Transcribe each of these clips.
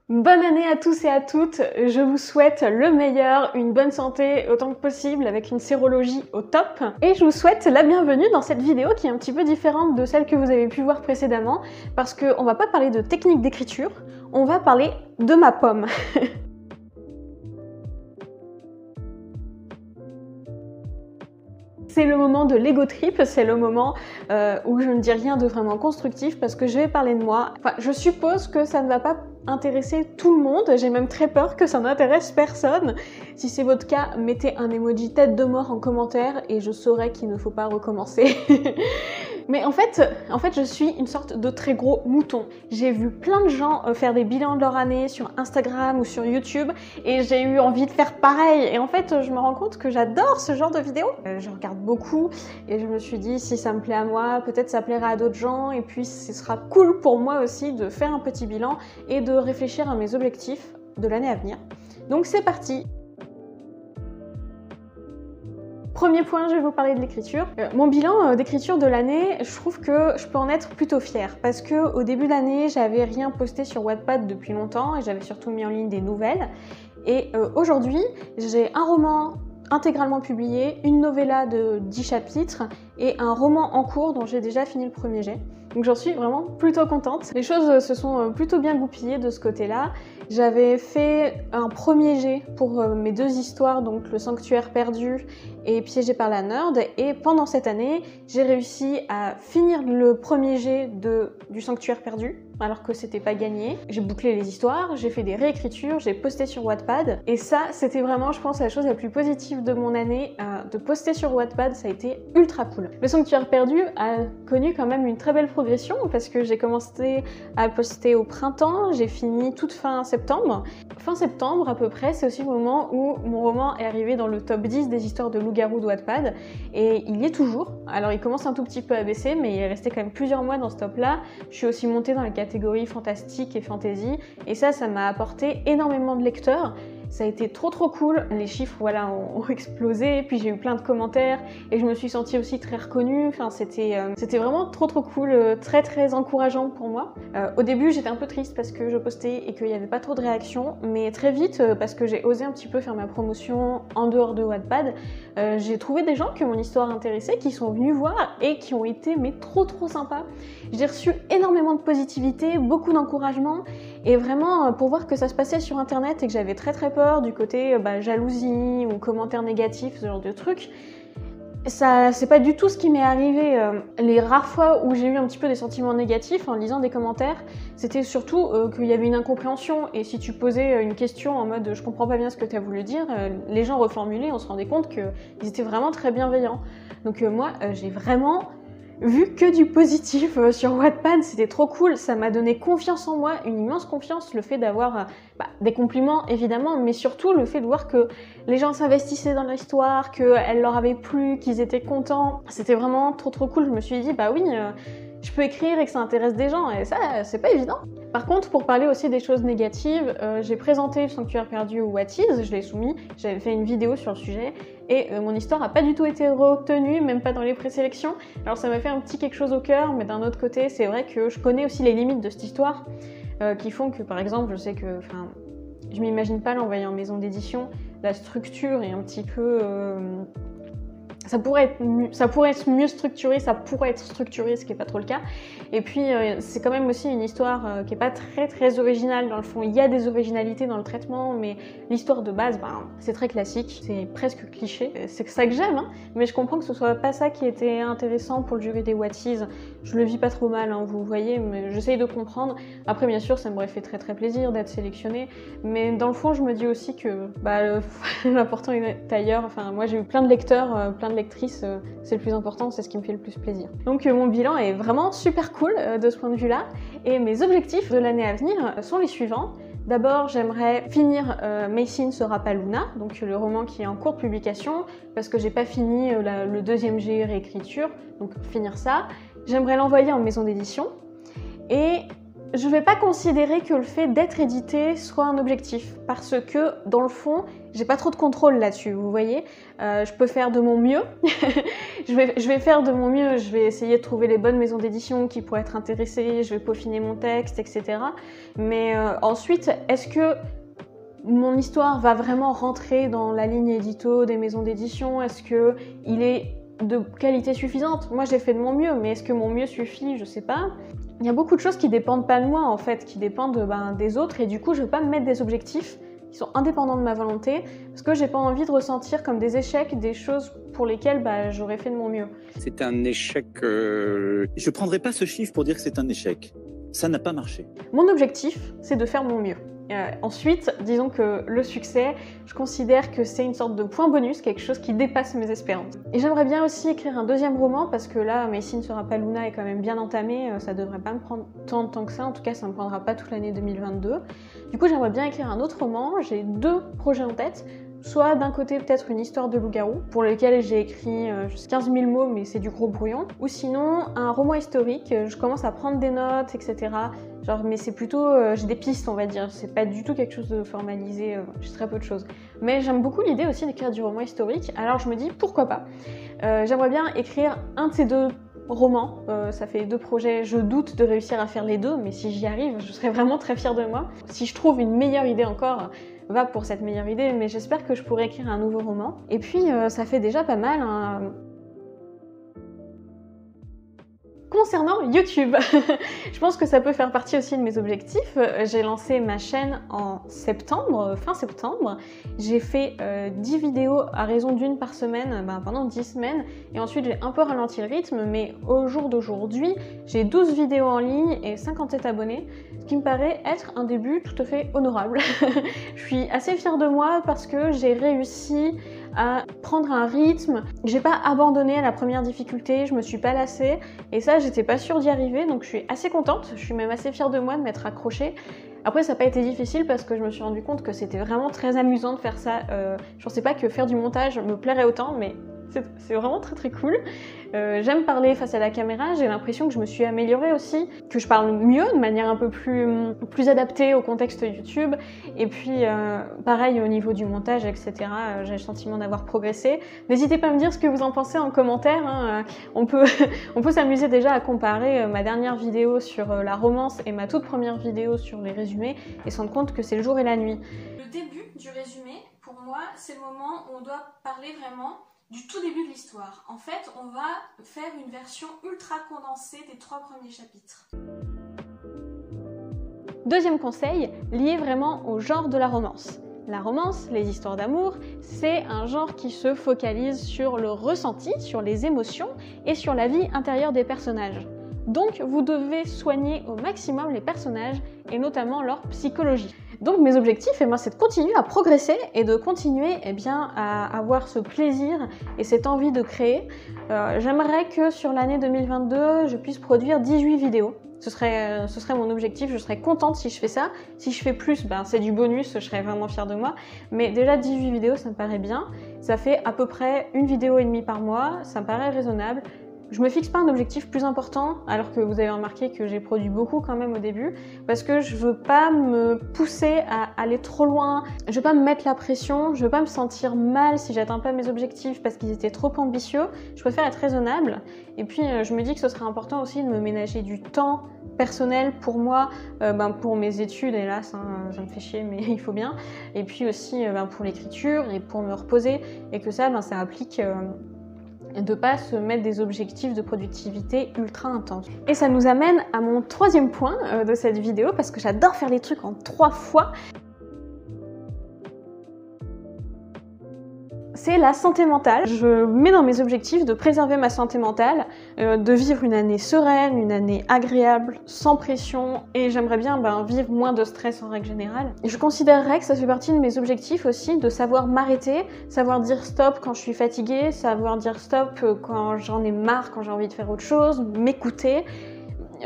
Bonne année à tous et à toutes, je vous souhaite le meilleur, une bonne santé autant que possible avec une sérologie au top. Et je vous souhaite la bienvenue dans cette vidéo qui est un petit peu différente de celle que vous avez pu voir précédemment parce qu'on va pas parler de technique d'écriture, on va parler de ma pomme. C'est le moment de l'ego trip, c'est le moment où je ne dis rien de vraiment constructif parce que je vais parler de moi. Enfin, je suppose que ça ne va pas intéresser tout le monde, j'ai même très peur que ça n'intéresse personne. Si c'est votre cas, mettez un emoji tête de mort en commentaire et je saurai qu'il ne faut pas recommencer. Mais en fait, je suis une sorte de très gros mouton. J'ai vu plein de gens faire des bilans de leur année sur Instagram ou sur YouTube et j'ai eu envie de faire pareil. Et en fait, je me rends compte que j'adore ce genre de vidéos. Je regarde beaucoup et je me suis dit si ça me plaît à moi, peut-être ça plaira à d'autres gens et puis ce sera cool pour moi aussi de faire un petit bilan et de réfléchir à mes objectifs de l'année à venir. Donc c'est parti! Premier point, je vais vous parler de l'écriture. Mon bilan d'écriture de l'année, je trouve que je peux en être plutôt fière parce que au début de l'année, j'avais rien posté sur Wattpad depuis longtemps et j'avais surtout mis en ligne des nouvelles. Et aujourd'hui, j'ai un roman intégralement publié, une novella de 10 chapitres et un roman en cours dont j'ai déjà fini le premier jet. Donc j'en suis vraiment plutôt contente. Les choses se sont plutôt bien goupillées de ce côté-là. J'avais fait un premier jet pour mes deux histoires, donc Le Sanctuaire perdu et Piégé par la Nerd. Et pendant cette année, j'ai réussi à finir le premier jet du Sanctuaire perdu, alors que c'était pas gagné. J'ai bouclé les histoires, j'ai fait des réécritures, j'ai posté sur Wattpad. Et ça, c'était vraiment, je pense, la chose la plus positive de mon année. De poster sur Wattpad, ça a été ultra cool. Le Sanctuaire perdu a connu quand même une très belle progression parce que j'ai commencé à poster au printemps, j'ai fini toute fin septembre. Fin septembre à peu près, c'est aussi le moment où mon roman est arrivé dans le top 10 des histoires de loup-garou de Wattpad et il y est toujours. Alors il commence un tout petit peu à baisser mais il est resté quand même plusieurs mois dans ce top-là. Je suis aussi montée dans la catégorie fantastique et fantasy et ça m'a apporté énormément de lecteurs. Ça a été trop cool, les chiffres voilà, ont explosé, puis j'ai eu plein de commentaires et je me suis sentie aussi très reconnue, enfin, c'était vraiment trop cool, très encourageant pour moi. Au début j'étais un peu triste parce que je postais et qu'il n'y avait pas trop de réactions, mais très vite, parce que j'ai osé un petit peu faire ma promotion en dehors de Wattpad, j'ai trouvé des gens que mon histoire intéressait, qui sont venus voir et qui ont été mais trop sympas. J'ai reçu énormément de positivité, beaucoup d'encouragement et vraiment pour voir que ça se passait sur internet et que j'avais très peur du côté jalousie ou commentaires négatifs, ce genre de trucs. Ça, c'est pas du tout ce qui m'est arrivé. Les rares fois où j'ai eu un petit peu des sentiments négatifs en lisant des commentaires, c'était surtout qu'il y avait une incompréhension et si tu posais une question en mode je comprends pas bien ce que tu as voulu dire, les gens reformulaient, on se rendait compte qu'ils étaient vraiment très bienveillants. Donc moi, j'ai vraiment vu que du positif sur Wattpad, c'était trop cool, ça m'a donné confiance en moi, une immense confiance, le fait d'avoir des compliments évidemment, mais surtout le fait de voir que les gens s'investissaient dans l'histoire, qu'elle leur avait plu, qu'ils étaient contents, c'était vraiment trop cool, je me suis dit bah oui, je peux écrire et que ça intéresse des gens et ça c'est pas évident. Par contre, pour parler aussi des choses négatives, j'ai présenté Le Sanctuaire perdu au What Is, je l'ai soumis, j'avais fait une vidéo sur le sujet et mon histoire n'a pas du tout été retenue, même pas dans les présélections. Alors ça m'a fait un petit quelque chose au cœur, mais d'un autre côté, c'est vrai que je connais aussi les limites de cette histoire qui font que par exemple, je sais que, je m'imagine pas l'envoyer en maison d'édition, la structure est un petit peu... Ça pourrait être mieux structuré, ça pourrait être structuré, ce qui n'est pas trop le cas. Et puis, c'est quand même aussi une histoire qui n'est pas très originale dans le fond. Il y a des originalités dans le traitement, mais l'histoire de base, c'est très classique, c'est presque cliché. C'est ça que j'aime, hein, mais je comprends que ce soit pas ça qui était intéressant pour le jury des What Is. Je le vis pas trop mal, hein, vous voyez, mais j'essaye de comprendre. Après, bien sûr, ça m'aurait fait très plaisir d'être sélectionnée, mais dans le fond, je me dis aussi que l'important est ailleurs. Enfin, moi, j'ai eu plein de lecteurs, plein de lectrices, c'est le plus important, c'est ce qui me fait le plus plaisir. Donc mon bilan est vraiment super cool de ce point de vue-là, et mes objectifs de l'année à venir sont les suivants. D'abord, j'aimerais finir Maysin sera pas Luna, donc le roman qui est en cours de publication, parce que j'ai pas fini le deuxième jet réécriture, donc finir ça. J'aimerais l'envoyer en maison d'édition, et Je vais pas considérer que le fait d'être édité soit un objectif, parce que dans le fond, j'ai pas trop de contrôle là-dessus, vous voyez. Je peux faire de mon mieux, je vais faire de mon mieux, je vais essayer de trouver les bonnes maisons d'édition qui pourraient être intéressées, je vais peaufiner mon texte, etc. Mais ensuite, est-ce que mon histoire va vraiment rentrer dans la ligne édito des maisons d'édition? Est-ce qu'il est de qualité suffisante? Moi j'ai fait de mon mieux, mais est-ce que mon mieux suffit? Je sais pas. Il y a beaucoup de choses qui dépendent pas de moi en fait, qui dépendent des autres, et du coup je veux pas me mettre des objectifs qui sont indépendants de ma volonté, parce que j'ai pas envie de ressentir comme des échecs, des choses pour lesquelles j'aurais fait de mon mieux. C'est un échec... Je prendrais pas ce chiffre pour dire que c'est un échec. Ça n'a pas marché. Mon objectif, c'est de faire mon mieux. Ensuite, disons que le succès, je considère que c'est une sorte de point bonus, quelque chose qui dépasse mes espérances. Et j'aimerais bien aussi écrire un deuxième roman, parce que là, Mais ici ne sera pas Luna est quand même bien entamé, ça devrait pas me prendre tant de temps que ça, en tout cas ça me prendra pas toute l'année 2022. Du coup, j'aimerais bien écrire un autre roman, j'ai 2 projets en tête. Soit d'un côté peut-être une histoire de loup-garou, pour lequel j'ai écrit 15 000 mots mais c'est du gros brouillon, ou sinon un roman historique, je commence à prendre des notes, etc. Genre, mais c'est plutôt, j'ai des pistes on va dire, c'est pas du tout quelque chose de formalisé, j'ai très peu de choses. Mais j'aime beaucoup l'idée aussi d'écrire du roman historique, alors je me dis pourquoi pas. J'aimerais bien écrire un de ces 2 romans, ça fait 2 projets, je doute de réussir à faire les 2, mais si j'y arrive, je serais vraiment très fière de moi. Si je trouve une meilleure idée encore, va pour cette meilleure idée, mais j'espère que je pourrai écrire un nouveau roman. Et puis, ça fait déjà pas mal, hein. Concernant YouTube, je pense que ça peut faire partie aussi de mes objectifs. J'ai lancé ma chaîne en septembre, fin septembre. J'ai fait 10 vidéos à raison d'une par semaine pendant 10 semaines. Et ensuite, j'ai un peu ralenti le rythme, mais au jour d'aujourd'hui, j'ai 12 vidéos en ligne et 57 abonnés, ce qui me paraît être un début tout à fait honorable. Je suis assez fière de moi parce que j'ai réussi à prendre un rythme. J'ai pas abandonné à la première difficulté, je me suis pas lassée et ça j'étais pas sûre d'y arriver, donc je suis assez contente, je suis même assez fière de moi de m'être accrochée. Après ça n'a pas été difficile parce que je me suis rendu compte que c'était vraiment très amusant de faire ça. Je pensais pas que faire du montage me plairait autant, mais c'est vraiment très cool. J'aime parler face à la caméra, j'ai l'impression que je me suis améliorée aussi, que je parle mieux, de manière un peu plus adaptée au contexte YouTube. Et puis pareil au niveau du montage, etc. J'ai le sentiment d'avoir progressé. N'hésitez pas à me dire ce que vous en pensez en commentaire, hein. On peut s'amuser déjà à comparer ma dernière vidéo sur la romance et ma toute première vidéo sur les résumés et se rendre compte que c'est le jour et la nuit. Le début du résumé, pour moi, c'est le moment où on doit parler vraiment du tout début de l'histoire. En fait, on va faire une version ultra condensée des 3 premiers chapitres. Deuxième conseil, lié vraiment au genre de la romance. La romance, les histoires d'amour, c'est un genre qui se focalise sur le ressenti, sur les émotions et sur la vie intérieure des personnages. Donc vous devez soigner au maximum les personnages et notamment leur psychologie. Donc mes objectifs, c'est de continuer à progresser et de continuer à avoir ce plaisir et cette envie de créer. J'aimerais que sur l'année 2022, je puisse produire 18 vidéos. Ce serait mon objectif, je serais contente si je fais ça. Si je fais plus, c'est du bonus, je serais vraiment fière de moi. Mais déjà 18 vidéos, ça me paraît bien. Ça fait à peu près 1,5 vidéo par mois, ça me paraît raisonnable. Je me fixe pas un objectif plus important, alors que vous avez remarqué que j'ai produit beaucoup quand même au début, parce que je veux pas me pousser à aller trop loin, je veux pas me mettre la pression, je veux pas me sentir mal si j'atteins pas mes objectifs parce qu'ils étaient trop ambitieux. Je préfère être raisonnable, et puis je me dis que ce serait important aussi de me ménager du temps personnel pour moi, pour mes études, hélas, hein, ça me fait chier, mais il faut bien, et puis aussi pour l'écriture et pour me reposer, et que ça applique de pas se mettre des objectifs de productivité ultra intenses. Et ça nous amène à mon 3e point de cette vidéo, parce que j'adore faire les trucs en 3 fois. C'est la santé mentale. Je mets dans mes objectifs de préserver ma santé mentale, de vivre une année sereine, une année agréable, sans pression, et j'aimerais bien vivre moins de stress en règle générale. Et je considérerais que ça fait partie de mes objectifs aussi, de savoir m'arrêter, savoir dire stop quand je suis fatiguée, savoir dire stop quand j'en ai marre, quand j'ai envie de faire autre chose, m'écouter.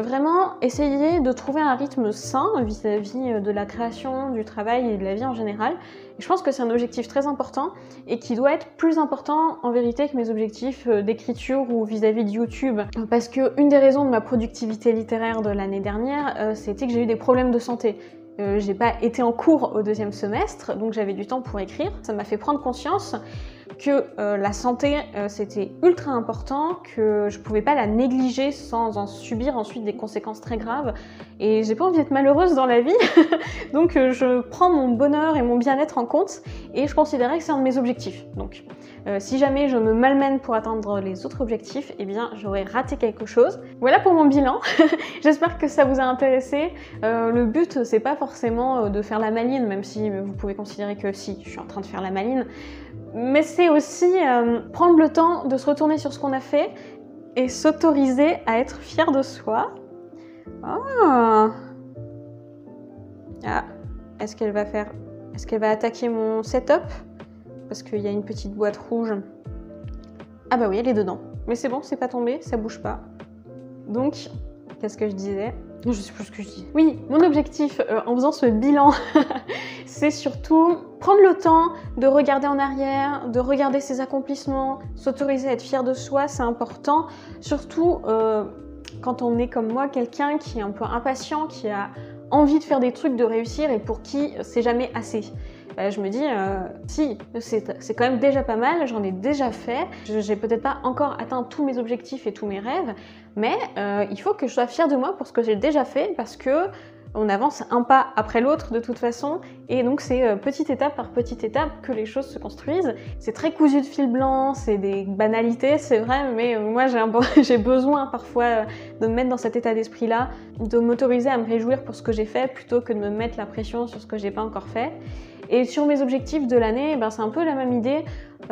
vraiment essayer de trouver un rythme sain vis-à-vis de la création, du travail et de la vie en général. Et je pense que c'est un objectif très important et qui doit être plus important en vérité que mes objectifs d'écriture ou vis-à-vis de YouTube. Parce que une des raisons de ma productivité littéraire de l'année dernière, c'était que j'ai eu des problèmes de santé. J'ai pas été en cours au 2e semestre, donc j'avais du temps pour écrire. Ça m'a fait prendre conscience que la santé c'était ultra important, que je pouvais pas la négliger sans en subir ensuite des conséquences très graves, et j'ai pas envie d'être malheureuse dans la vie donc je prends mon bonheur et mon bien-être en compte et je considérais que c'est un de mes objectifs. Donc si jamais je me malmène pour atteindre les autres objectifs, eh bien j'aurais raté quelque chose. Voilà pour mon bilan. J'espère que ça vous a intéressé. Le but c'est pas forcément de faire la maline, même si vous pouvez considérer que si, je suis en train de faire la maline, mais c'est aussi prendre le temps de se retourner sur ce qu'on a fait et s'autoriser à être fier de soi. Ah, est-ce qu'elle va attaquer mon setup? Parce qu'il y a une petite boîte rouge. Ah bah oui, elle est dedans. Mais c'est bon, c'est pas tombé, ça bouge pas. Donc, qu'est-ce que je disais? Je sais plus ce que je dis. Oui, mon objectif en faisant ce bilan, c'est surtout prendre le temps de regarder en arrière, de regarder ses accomplissements, s'autoriser à être fier de soi, c'est important. Surtout quand on est comme moi, quelqu'un qui est un peu impatient, qui a envie de faire des trucs, de réussir et pour qui c'est jamais assez. Je me dis, si, c'est quand même déjà pas mal, j'en ai déjà fait, j'ai peut-être pas encore atteint tous mes objectifs et tous mes rêves, mais il faut que je sois fière de moi pour ce que j'ai déjà fait, parce que on avance un pas après l'autre de toute façon, et donc c'est petite étape par petite étape que les choses se construisent. C'est très cousu de fil blanc, c'est des banalités, c'est vrai, mais moi j'ai besoin parfois de me mettre dans cet état d'esprit-là, de m'autoriser à me réjouir pour ce que j'ai fait, plutôt que de me mettre la pression sur ce que j'ai pas encore fait. Et sur mes objectifs de l'année, c'est un peu la même idée,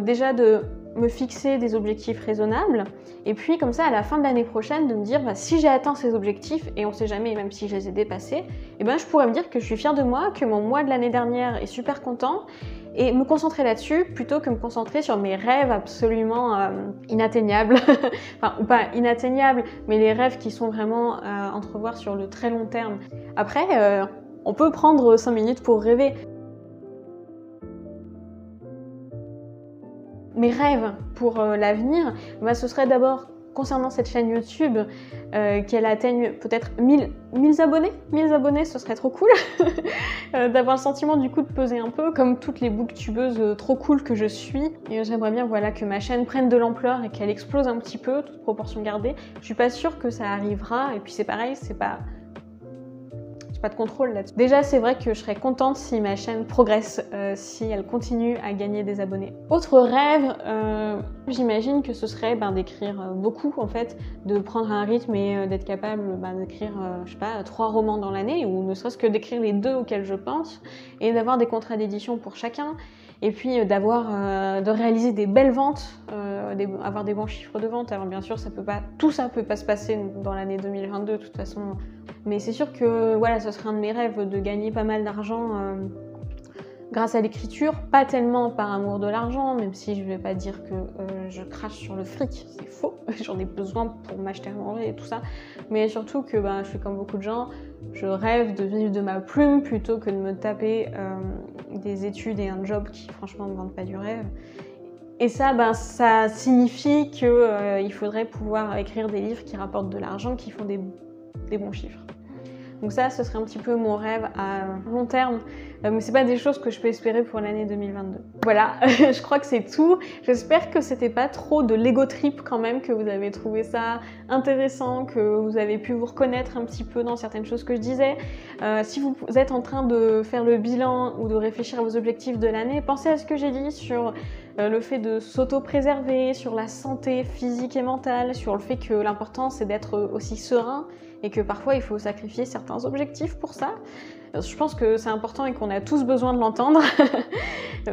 déjà de me fixer des objectifs raisonnables, et puis comme ça à la fin de l'année prochaine de me dire si j'ai atteint ces objectifs, et on sait jamais, même si je les ai dépassés, je pourrais me dire que je suis fière de moi, que mon mois de l'année dernière est super content, et me concentrer là-dessus plutôt que me concentrer sur mes rêves absolument inatteignables, enfin ou pas inatteignables, mais les rêves qui sont vraiment à entrevoir sur le très long terme. Après, on peut prendre 5 minutes pour rêver. Mes rêves pour l'avenir, ce serait d'abord, concernant cette chaîne YouTube, qu'elle atteigne peut-être 1000 abonnés. 1000 abonnés, ce serait trop cool. D'avoir le sentiment du coup de peser un peu, comme toutes les booktubeuses trop cool que je suis. Et j'aimerais bien que ma chaîne prenne de l'ampleur et qu'elle explose un petit peu, toute proportion gardée. Je suis pas sûre que ça arrivera, et puis c'est pareil, j'ai pas de contrôle là-dessus. Déjà, c'est vrai que je serais contente si ma chaîne progresse, si elle continue à gagner des abonnés. Autre rêve, j'imagine que ce serait d'écrire beaucoup en fait, de prendre un rythme et d'être capable d'écrire, je sais pas, 3 romans dans l'année, ou ne serait-ce que d'écrire les 2 auxquels je pense, et d'avoir des contrats d'édition pour chacun, et puis de réaliser des belles ventes, avoir des bons chiffres de vente. Alors bien sûr, tout ça peut pas se passer dans l'année 2022 de toute façon, mais c'est sûr que ce serait un de mes rêves, de gagner pas mal d'argent grâce à l'écriture, pas tellement par amour de l'argent, même si je vais pas dire que je crache sur le fric, c'est faux, j'en ai besoin pour m'acheter à manger et tout ça, mais surtout que je suis comme beaucoup de gens, je rêve de vivre de ma plume plutôt que de me taper des études et un job qui franchement me vendent pas du rêve. Et ça, ça signifie qu'il faudrait pouvoir écrire des livres qui rapportent de l'argent, qui font des bons chiffres. Donc ça, ce serait un petit peu mon rêve à long terme, mais c'est pas des choses que je peux espérer pour l'année 2022. Voilà, je crois que c'est tout. J'espère que c'était pas trop de l'ego trip quand même, que vous avez trouvé ça intéressant, que vous avez pu vous reconnaître un petit peu dans certaines choses que je disais. Si vous êtes en train de faire le bilan ou de réfléchir à vos objectifs de l'année, pensez à ce que j'ai dit sur le fait de s'auto-préserver, sur la santé physique et mentale, sur le fait que l'important c'est d'être aussi serein et que parfois il faut sacrifier certains objectifs pour ça. Je pense que c'est important et qu'on a tous besoin de l'entendre.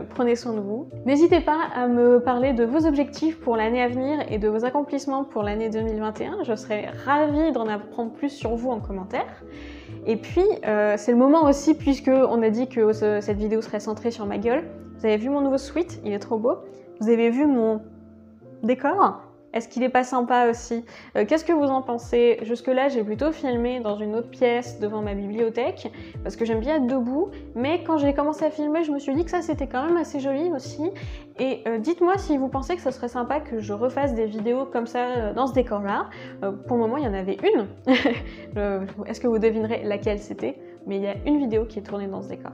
Prenez soin de vous. N'hésitez pas à me parler de vos objectifs pour l'année à venir et de vos accomplissements pour l'année 2021. Je serais ravie d'en apprendre plus sur vous en commentaire. Et puis, c'est le moment aussi, puisque on a dit que cette vidéo serait centrée sur ma gueule. Vous avez vu mon nouveau sweat, il est trop beau. Vous avez vu mon décor. Est-ce qu'il est pas sympa aussi? Qu'est-ce que vous en pensez? Jusque-là, j'ai plutôt filmé dans une autre pièce devant ma bibliothèque parce que j'aime bien être debout, mais quand j'ai commencé à filmer, je me suis dit que ça c'était quand même assez joli aussi. Et dites-moi si vous pensez que ça serait sympa que je refasse des vidéos comme ça dans ce décor-là. Pour le moment, il y en avait une. Est-ce que vous devinerez laquelle c'était? Mais il y a une vidéo qui est tournée dans ce décor.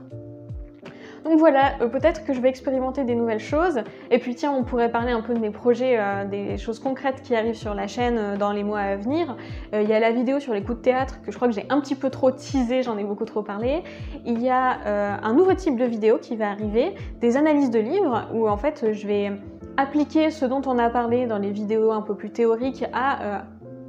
Donc voilà, peut-être que je vais expérimenter des nouvelles choses. Et puis tiens, on pourrait parler un peu de mes projets, des choses concrètes qui arrivent sur la chaîne dans les mois à venir. Il y a la vidéo sur les coups de théâtre que je crois que j'ai un petit peu trop teasé, j'en ai beaucoup trop parlé. Il y a un nouveau type de vidéo qui va arriver, des analyses de livres, où en fait je vais appliquer ce dont on a parlé dans les vidéos un peu plus théoriques à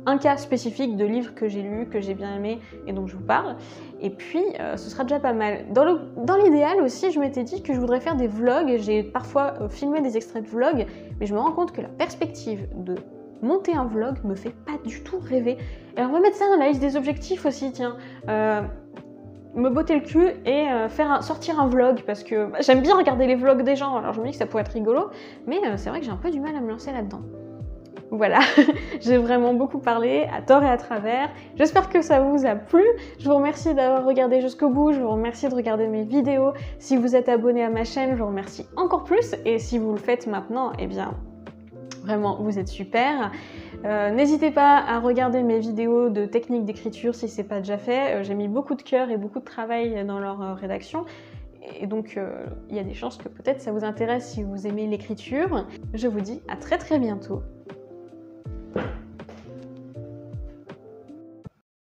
un cas spécifique de livre que j'ai lu, que j'ai bien aimé et dont je vous parle. Et puis, ce sera déjà pas mal. Dans l'idéal aussi, je m'étais dit que je voudrais faire des vlogs. J'ai parfois filmé des extraits de vlogs, mais je me rends compte que la perspective de monter un vlog me fait pas du tout rêver. Et on va mettre ça dans la liste des objectifs aussi, tiens. Me botter le cul et sortir un vlog, parce que j'aime bien regarder les vlogs des gens, alors je me dis que ça pourrait être rigolo, mais c'est vrai que j'ai un peu du mal à me lancer là-dedans. Voilà, j'ai vraiment beaucoup parlé, à tort et à travers. J'espère que ça vous a plu. Je vous remercie d'avoir regardé jusqu'au bout. Je vous remercie de regarder mes vidéos. Si vous êtes abonné à ma chaîne, je vous remercie encore plus. Et si vous le faites maintenant, eh bien, vraiment, vous êtes super. N'hésitez pas à regarder mes vidéos de technique d'écriture si c'est pas déjà fait. J'ai mis beaucoup de cœur et beaucoup de travail dans leur rédaction. Et donc, il y a des chances que peut-être ça vous intéresse si vous aimez l'écriture. Je vous dis à très très bientôt.